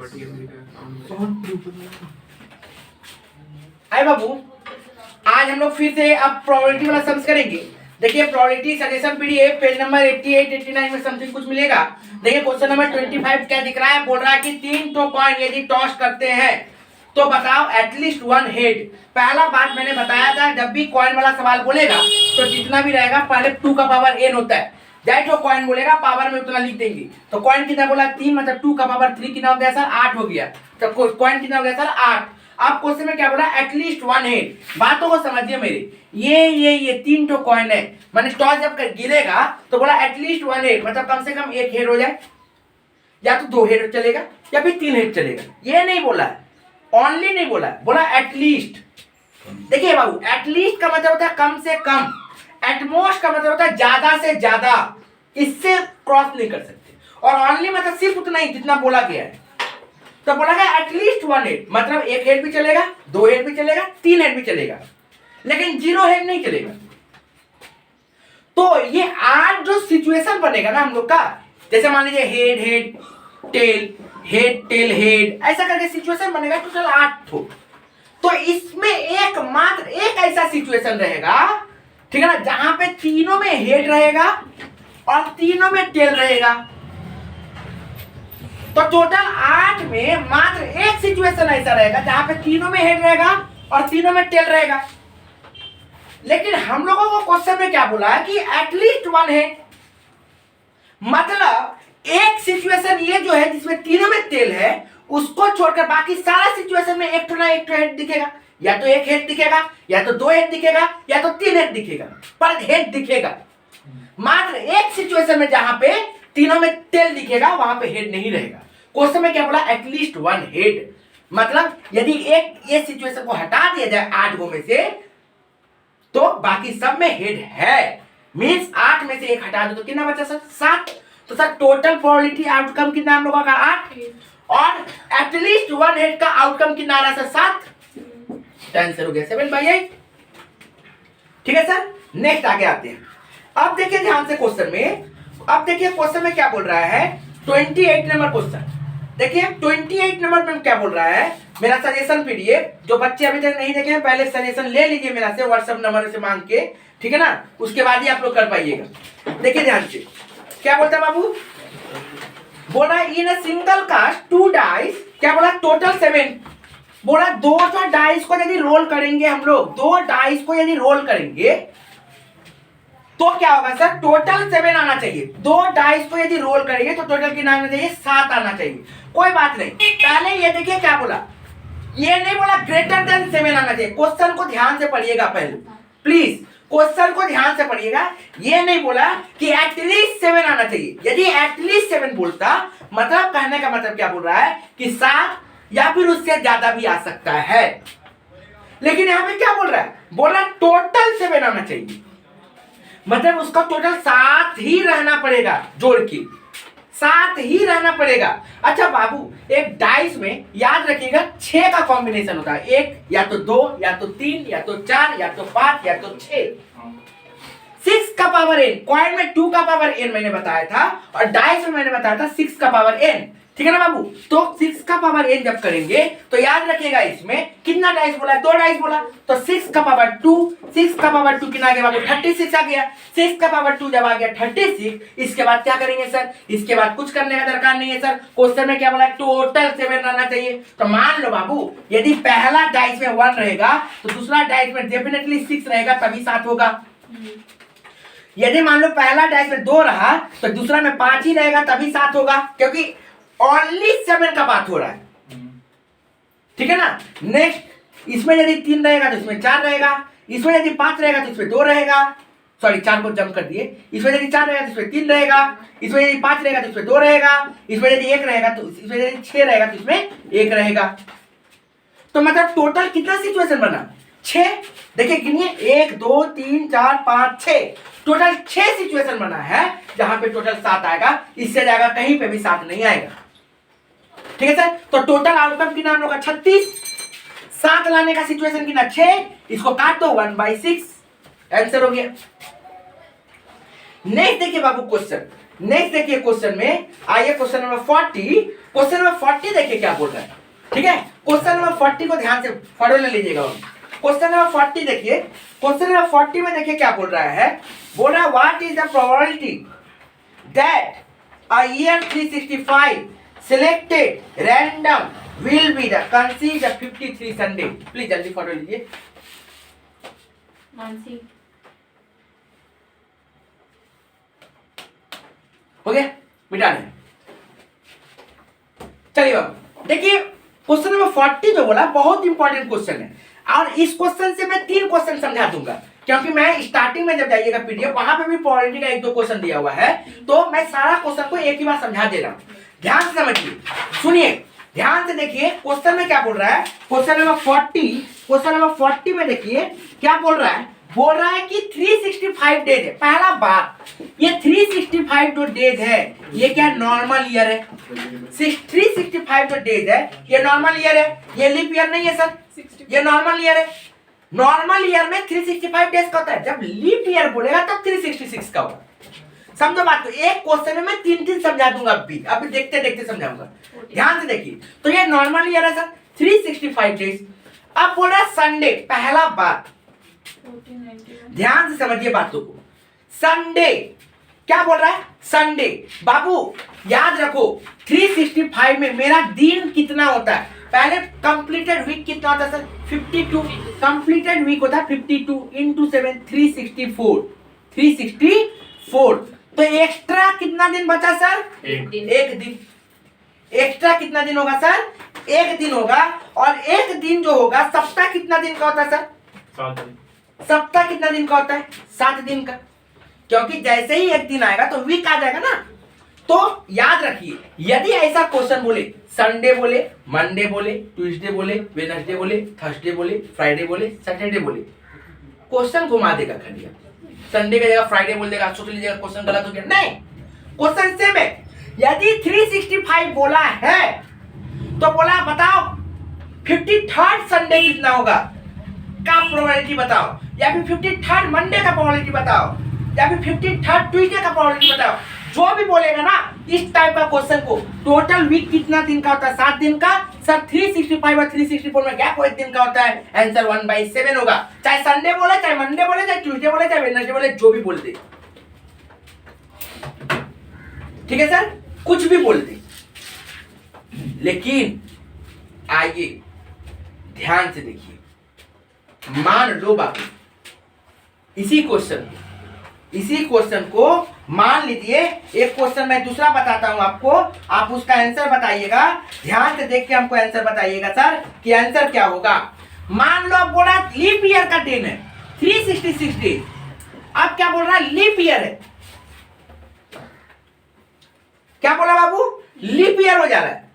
आए बाबू, आज हम लोग फिर से अब प्रोबेबिलिटी वाला सम्स करेंगे। देखिए probability suggestion PDF page number 88 89 में समथिंग कुछ मिलेगा। देखिए क्वेश्चन नंबर 25 क्या दिख रहा है, बोल रहा है कि 3 तो कॉइन यदि टॉस करते हैं तो बताओ एटलीस्ट वन हेड। पहला बात मैंने बताया था, जब भी कॉइन वाला सवाल बोलेगा तो जितना भी रहेगा पहले 2 का पावर n होता है, जाए जो कॉइन बोलेगा पावर में उतना लिख देंगे। तो कॉइन कितना बोला 3, मतलब 2 का पावर 3 कितना हो गया सर 8 हो गया। तो कॉइन कितना हो गया सर 8। अब क्वेश्चन में क्या बोला एटलीस्ट वन हेड। बातों को समझिए मेरे, ये 3 तो कॉइन है, मैंने टॉस जब गिरेगा तो बोला एटलीस्ट वन हेड, मतलब कम से कम 1 हेड हो जाए, या तो 2 हेड चलेगा या फिर 3 हेड चलेगा। ये नहीं बोला है, ओनली नहीं बोला, बोला एटलीस्ट। देखिए बाबू एटलीस्ट का मतलब होता है कम से कम, एटमोस्ट का मतलब होता है ज्यादा से ज्यादा, इससे क्रॉस नहीं कर सकते। और ओनली मतलब सिर्फ उतना ही जितना बोला गया है। तो बोला गया एटलीस्ट वन हेड, मतलब 1 हेड भी चलेगा, 2 हेड भी चलेगा, 3 हेड भी चलेगा, लेकिन 0 हेड नहीं चलेगा। तो ये 8 जो सिचुएशन बनेगा ना हम लोग का, जैसे मान लीजिए head head tail head tail head, ऐसा करके सिचुएशन बनेगा टोटल 8 तो। तो इसमें एकमात्र एक ऐसा सिचुएशन रहेगा, ठीक है ना, जहां पे तीनों में हेड रहेगा और तीनों में टेल रहेगा। तो टोटल 8 में मात्र एक सिचुएशन ऐसा रहेगा जहां पे तीनों में हेड रहेगा और तीनों में टेल रहेगा। लेकिन हम लोगों को क्वेश्चन में क्या बोला है कि एटलीस्ट वन हेड, मतलब एक सिचुएशन ये जो है जिसमें तीनों में टेल है, उसको छोड़कर बाकी सारा सिचुएशन में एक तो हेड दिखेगा, या तो 1 हेड दिखेगा, या तो 2 हेड दिखेगा, या तो 3 हेड दिखेगा, पर हेड दिखेगा। मात्र एक सिचुएशन में जहां पे तीनों में टेल दिखेगा वहां पे हेड नहीं रहेगा। क्वेश्चन में क्या बोला एटलीस्ट वन हेड, मतलब यदि एक ये सिचुएशन को हटा दिया जाए 8 गो में से तो बाकी सब में हेड है। मींस 8 में से 1 हटा दो तो कितना बचा सर 7। तो सर टोटल प्रोबेबिलिटी आउटकम कितना हम लोगों का 8, और एटलीस्ट वन हेड का आउटकम कितना आ रहा है सर 7। आंसर हो गया 7/8। ठीक है सर, नेक्स्ट आगे आते हैं। अब देखिए ध्यान से क्वेश्चन में, अब देखिए क्वेश्चन में क्या बोल रहा है 28 नंबर क्वेश्चन। देखिए 28 नंबर में क्या बोल रहा है, मेरा सजेशन पीडीएफ, जो बच्चे अभी तक नहीं देखे हैं पहले सजेशन ले लीजिए मेरा से, व्हाट्सएप नंबर से मांग के, ठीक है ना, उसके बाद ही आप लोग कर पाइएगा। देखिए ध्यान से क्या बोलता है बाबू, बोल रहा है इन अ सिंगल कास्ट 2 डाइस, क्या बोला टोटल 7, बोला 2 डाइस को यदि रोल करेंगे हम लोग, 2 डाइस को यदि रोल करेंगे तो क्या होगा सर टोटल 7 आना चाहिए। 2 डाइस को यदि रोल करेंगे तो टोटल कितना आना चाहिए 7 आना चाहिए। कोई बात नहीं, पहले ये देखिए क्या बोला, ये नहीं बोला ग्रेटर देन 7 आना चाहिए। क्वेश्चन को ध्यान से पढ़िएगा पहले प्लीज, क्वेश्चन को ध्यान से पढ़िएगा। ये नहीं बोला कि एटलीस्ट 7 आना चाहिए। यदि एटलीस्ट 7 बोलता, मतलब कहने का मतलब क्या बोल रहा है कि 7 या फिर उससे ज्यादा भी आ सकता है। लेकिन यहां पे क्या बोल रहा है, बोल रहा है टोटल 7 आना चाहिए, मतलब उसका टोटल 7 ही रहना पड़ेगा, जोड़ के 7 ही रहना पड़ेगा। अच्छा बाबू एक डाइस में याद रखिएगा 6 का कॉम्बिनेशन होता है, 1 या तो 2 या तो 3 या तो 4 या तो 5 या तो 6। 6 का पावर n, कॉइन में 2 का पावर n मैंने बताया था, और डाइस में मैंने बताया था 6 का पावर n, ठीक है ना बाबू। तो 6 का पावर n जब करेंगे तो याद रखिएगा इसमें कितना डाइस बोला, 2 डाइस बोला, तो 6 का पावर 2, 6 का पावर 2 कितना आ गया बाबू 36 आ गया। 6 का पावर 2 जब आ गया 36, इसके बाद क्या करेंगे सर, इसके बाद कुछ करने का दरकार नहीं है सर। क्वेश्चन में क्या बोला टोटल 7 रहना चाहिए। तो मान लो बाबू यदि पहला डाइस में 1 रहेगा तो दूसरा डाइस में डेफिनेटली 6 रहेगा, तभी 7 होगा। यदि मान लो पहला डाइस में 2 रहा तो दूसरा में 5 ही रहेगा, तभी 7 होगा, क्योंकि ओनली 7 का बात हो रहा है, ठीक है ना। नेक्स्ट इसमें यदि 3 रहेगा तो इसमें 4 रहेगा, इसमें यदि 5 रहेगा तो इसमें 2 रहेगा, सॉरी 4 को जंप कर दिए, इसमें यदि 4 रहेगा तो इसमें 3 रहेगा, इसमें यदि 5 रहेगा तो इसमें 2 रहेगा, इसमें यदि 1 रहेगा तो इसमें यदि 6 रहेगा तो इसमें 1 रहेगा। तो मतलब टोटल कितना सिचुएशन बना 6। देखिए गिनिए 1 2 3 4 5 6, टोटल 6 सिचुएशन बना है जहां पे टोटल 7 आएगा, इससे ज्यादा कहीं पे भी 7 नहीं आएगा, ठीक है सर। तो टोटल आउटकम कितना हम लोग का 36, 7 लाने का सिचुएशन कितना 6, इसको काट दो 1/6, आंसर हो गया। नेक्स्ट देखिए बाबू क्वेश्चन, नेक्स्ट देखिए क्वेश्चन में, आइए क्वेश्चन नंबर 40। क्वेश्चन नंबर 40 देखिए क्या बोल रहा है, ठीक है। क्वेश्चन नंबर 40 को ध्यान से पढ़ ले लीजिएगा। क्वेश्चन नंबर 40 देखिए, क्वेश्चन नंबर 40 में देखिए क्या बोल रहा है, बोल रहा है what is the probability that a year 365 selected random will be the कंसीड the 53 Sunday. Please जल्दी पढ़ लीजिए। मानसी हो गया, मिटा दें। चलिए बाबू देखिए क्वेश्चन नंबर 40 जो बोला बहुत इंपॉर्टेंट क्वेश्चन है, और इस क्वेश्चन से मैं 3 क्वेश्चन समझा दूंगा, क्योंकि मैं स्टार्टिंग में जब जाइएगा पीडीएफ वहां पे भी प्रोबेबिलिटी का 1-2 क्वेश्चन दिया हुआ है, तो मैं सारा क्वेश्चन को एक ही बार समझा दे रहा हूं। ध्यान से समझिए, सुनिए ध्यान से देखिए क्वेश्चन में क्या बोल रहा है। क्वेश्चन नंबर 40 में देखिए क्या बोल रहा है, बोल रहा है कि 365 डेज है। पहला बात, ये 365 जो डेज है ये क्या नॉर्मल ईयर है। 365 जो डेज है ये नॉर्मल ईयर है, ये लीप ईयर नहीं है सर, ये नॉर्मल ईयर है। नॉर्मल ईयर में 365 डेज का होता है, जब लीप ईयर बोलेगा तब 366 का होगा। समझो बात को, एक क्वेश्चन में मैं 3 समझा दूंगा, अभी देखते देखते समझाऊंगा। ध्यान से देखिए, तो ये नॉर्मल ईयर है सर 365 डेज। अब बोल रहा है संडे, पहला बात ध्यान से समझिए बातों को। संडे क्या बोल रहा है, संडे। बाबू याद रखो 365 में मेरा दिन कितना होता है, पहले कंप्लीटेड वीक कितना होता है सर 52, कंप्लीटेड वीक होता है 52 इंटू 7 364। तो एक्स्ट्रा कितना दिन बचा सर, एक दिन। एक्स्ट्रा कितना दिन होगा सर, एक दिन होगा। और एक दिन जो होगा, सप्ताह कितना दिन का होता है सर, 7 दिन। सप्ताह कितना दिन का होता है, 7 दिन का, क्योंकि जैसे ही एक दिन आएगा तो वीक आ जाएगा ना। तो याद रखिए, यदि ऐसा क्वेश्चन बोले, संडे बोले, मंडे बोले, ट्यूसडे बोले, वेडनेसडे बोले, थर्सडे बोले, फ्राइडे बोले, सैटरडे बोले, क्वेश्चन घुमा देगा खाली। संडे की जगह फ्राइडे बोल देगा, सोच लीजिएगा क्वेश्चन गलत हो गया। नहीं, क्वेश्चन सेम है। यदि 365 बोला है तो बोला बताओ 53rd संडे कितना होगा का प्रोबेबिलिटी बताओ, या फिर 53rd मंडे का प्रोबेबिलिटी बताओ, या फिर 53rd ट्यूसडे का प्रोबेबिलिटी बताओ। जो भी बोलेगा ना इस टाइप का क्वेश्चन को, टोटल वीक कितना दिन का होता है, 7 दिन का सर। 365 और 364 में गैप 1 दिन का होता है, आंसर 1/7 होगा। चाहे संडे बोले, चाहे मंडे बोले, चाहे ट्यूसडे बोले, चाहे वेडनेसडे बोले, जो भी बोल दे, ठीक है सर, कुछ भी बोल दे। लेकिन आइए ध्यान से देखिए, मान लो बाबू इसी क्वेश्चन को मान लीजिए, एक क्वेश्चन मैं दूसरा बताता हूं आपको, आप उसका आंसर बताइएगा। ध्यान से देख के हमको आंसर बताइएगा सर कि आंसर क्या होगा। मान लो अब बोला लीप ईयर का दिन है 366 डेज, अब क्या बोल रहा है, लीप ईयर है। क्या बोला बाबू, लीप ईयर हो जा रहा है,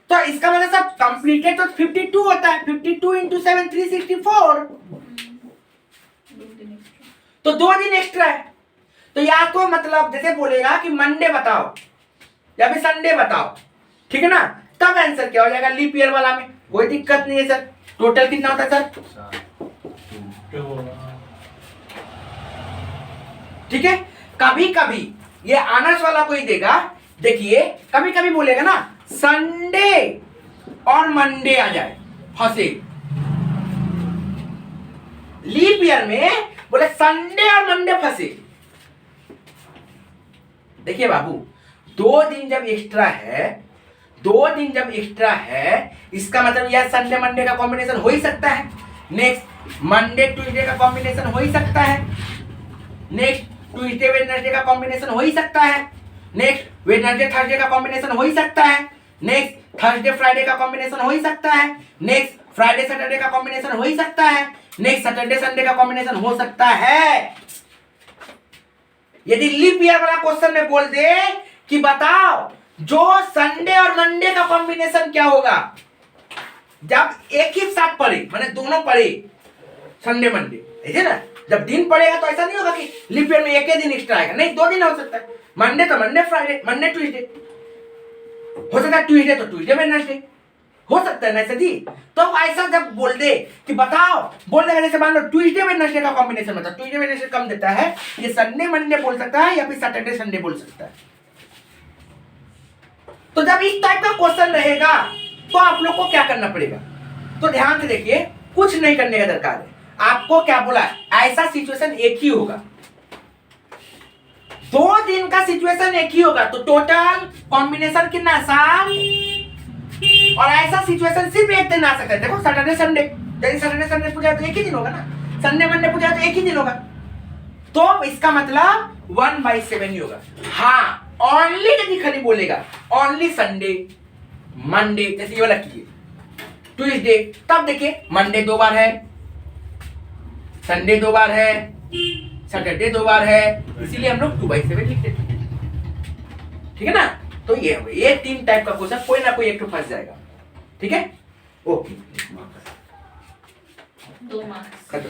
तो इसका मतलब सब कंप्लीटेड तो 52 होता है, 52 इंटू 7 364, तो 2 दिन एक्स्ट्रा है। तो या तो मतलब जैसे बोलेगा कि मंडे बताओ या फिर संडे बताओ, ठीक है ना, तब आंसर क्या हो जाएगा लीप ईयर वाला में, कोई दिक्कत नहीं है सर। टोटल कितना होता है सर, ठीक है। कभी कभी ये आनर्स वाला कोई देगा, देखिए कभी कभी बोलेगा ना संडे और मंडे आ जाए, फंसे। लीप ईयर में बोले संडे और मंडे फंसे। देखिए बाबू 2 दिन जब एक्स्ट्रा है, इसका मतलब यह संडे मंडे का कॉम्बिनेशन हो ही सकता है, नेक्स्ट मंडे ट्यूसडे का कॉम्बिनेशन हो ही सकता है, नेक्स्ट ट्यूसडे वेडनेसडे का कॉम्बिनेशन हो ही सकता है, नेक्स्ट वेडनेसडे थर्सडे का कॉम्बिनेशन हो ही सकता है, नेक्स्ट थर्सडे फ्राइडे का कॉम्बिनेशन हो ही सकता है, नेक्स्ट फ्राइडे सैटरडे का कॉम्बिनेशन हो ही सकता है, नेक्स्ट सैटरडे संडे का कॉम्बिनेशन हो सकता है। यदि लीप ईयर वाला क्वेश्चन में बोल दे कि बताओ जो संडे और मंडे का कॉम्बिनेशन क्या होगा, जब एक ही साथ पड़े, माने दोनों पड़े संडे मंडे, ऐसे ना, जब दिन पड़ेगा तो ऐसा नहीं होगा कि लीप ईयर में एक ही दिन एक्स्ट्रा आएगा, नहीं 2 दिन हो सकता है। मंडे तो मंडे फ्राइडे, मंडे ट्यूसडे हो सकता है, ट्यूसडे तो ट्यूसडे वेडनेसडे हो सकता है ना ऐसा जी। तो ऐसा जब बोल दे कि बताओ, बोल देगा जैसे मान लो ट्यूसडे वेडनेसडे का कॉम्बिनेशन बताओ, ट्यूसडे वेडनेसडे कम देता है, ये संडे मंडे बोल सकता है या फिर सैटरडे संडे बोल सकता है, तो जब इस टाइप का क्वेश्चन रहेगा तो आप लोग को क्या करना पड़ेगा, तो ध्यान से देखिए, कुछ नहीं करने का दरकार है। आपको क्या बोला, ऐसा सिचुएशन एक ही होगा, 2 दिन का सिचुएशन एक ही होगा, तो टोटल कॉम्बिनेशन कितना, 7, और ऐसा सिचुएशन सिर्फ एक दिन आ सकता है। देखो सैटरडे संडे, यदि सैटरडे संडे पूजा तो एक ही दिन होगा ना, संडे मंडे पूजा तो एक ही दिन होगा, तो इसका मतलब 1/7 ही होगा। हाँ, ओनली यदि खाली बोलेगा ओनली संडे मंडे, जैसे ये वाला कीजिए ट्यूसडे, तब देखिए मंडे 2 बार है, संडे 2 बार है, सैटरडे 2 बार है, इसीलिए हम लोग 2/7 लिखते थे। ठीक है ना, तो ये 3 टाइप का क्वेश्चन कोई ना कोई एक तो फंस जाएगा। ठीक है, ओके, 2 मार्क्स खत्म।